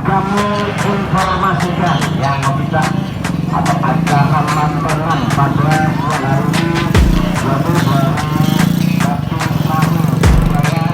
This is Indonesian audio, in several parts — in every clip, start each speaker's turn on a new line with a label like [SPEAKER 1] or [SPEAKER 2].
[SPEAKER 1] kami informasikan yang bisa ada acara mantenan pada siang hari ini yaitu dari Batu Sari Surabaya.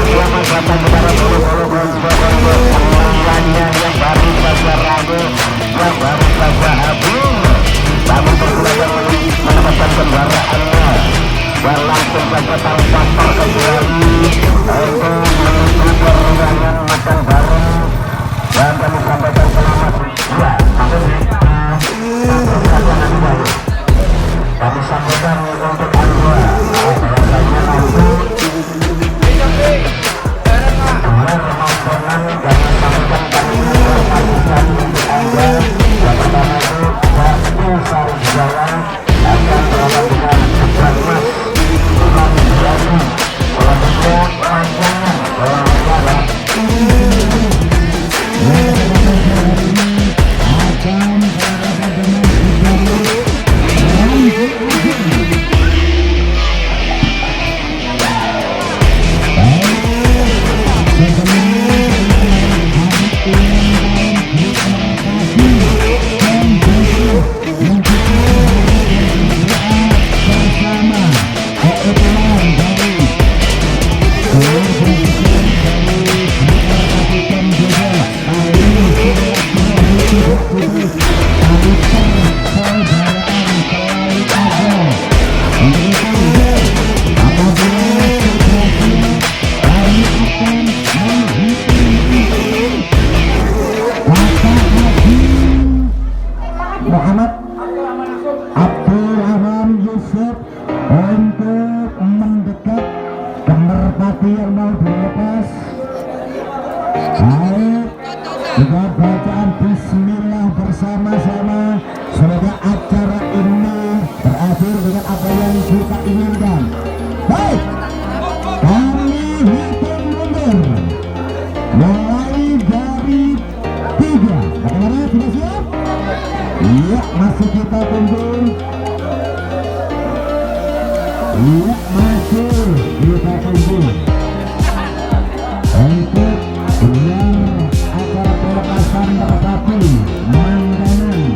[SPEAKER 1] Selamat datang kepada bolo-bolo semuanya yang baru saja ragu, yang baru saja habis, namun berkeliling mendapatkan kendaraannya dan langsung saja tanpa terkecuali untuk menuju ke ruangan makan bareng. Dan kami sampaikan selamat ya, kami sampaikan untuk Anda bahwasanya nanti Muhammad Abdurrahman Yusuf untuk mendekat ke merpati yang mau dilepas. Baik, juga bacaan bismillah bersama-sama. Semoga acara ini berakhir dengan apa yang kita inginkan. Baik, kami hitung mundur mulai dari 3. Bagaimana, sudah siap? Iya, masih kita tunggu. Iya, masih kita tunggu untuk gelar acara pelepasan merpati Mandanan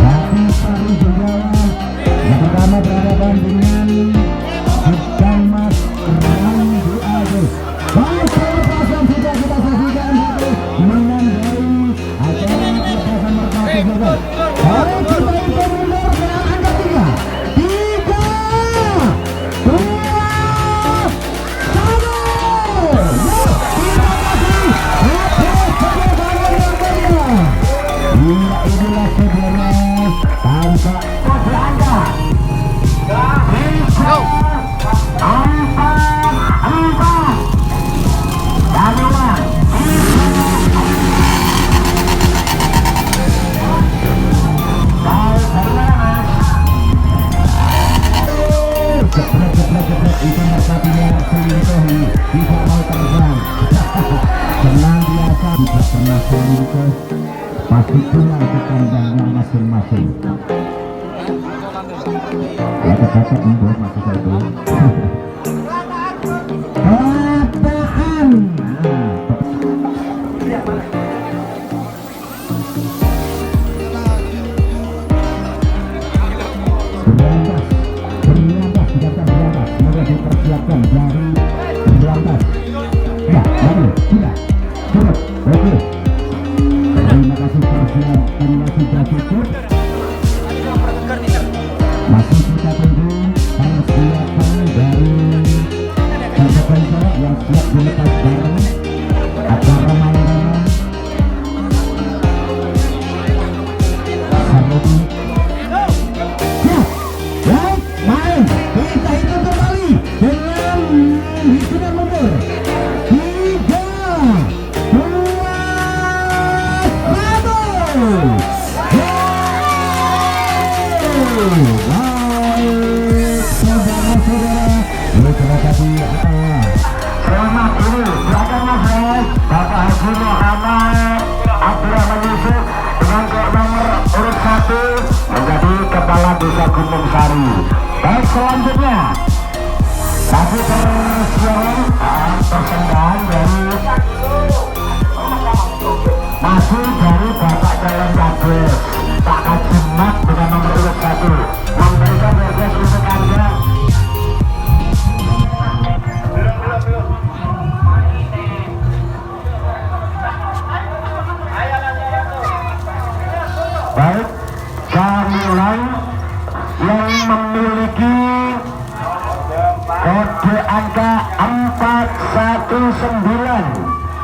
[SPEAKER 1] Batu Sari Surabaya. Yang pertama berhadapan dengan Sedang Mas Randy Agus. Baik, pelepasan sudah kita saksikan satu menang dari acara pelepasan merpati Surabaya. Baik, kita hitung mundur dengan angka 3, 2, 1. Inilah sebenarnya tanpa kode Anda. 3, 4, 4. Dan ulang. Cepat itu merpatinya selingkuhi, bisa mau terbang. Senang biasa, tidak pernah selingkuh. Pasti pulang ke kandangnya masing-masing. Ya, kata ibu maksud saya itu. Apaan? Dipersiapkan dari 19. Ya, baru, sudah, cukup, oke. Terima kasih persiapan sudah cukup. Masih kita tunggu persiapan dari konser yang siap dilepas bareng acara Mandanan Sarodi. Ya, baik, main. Kita itu kembali dengan baik saudara-saudara, terima kasih. Selamat ini belakang Mas Bapak Haji Muhammad Abdurrahman Yusuf dengan nomor urut 1 menjadi Kepala Desa Gunung Sari. Baik, selanjutnya kasih persembahan dari masih dari Bapak Jalan Kades.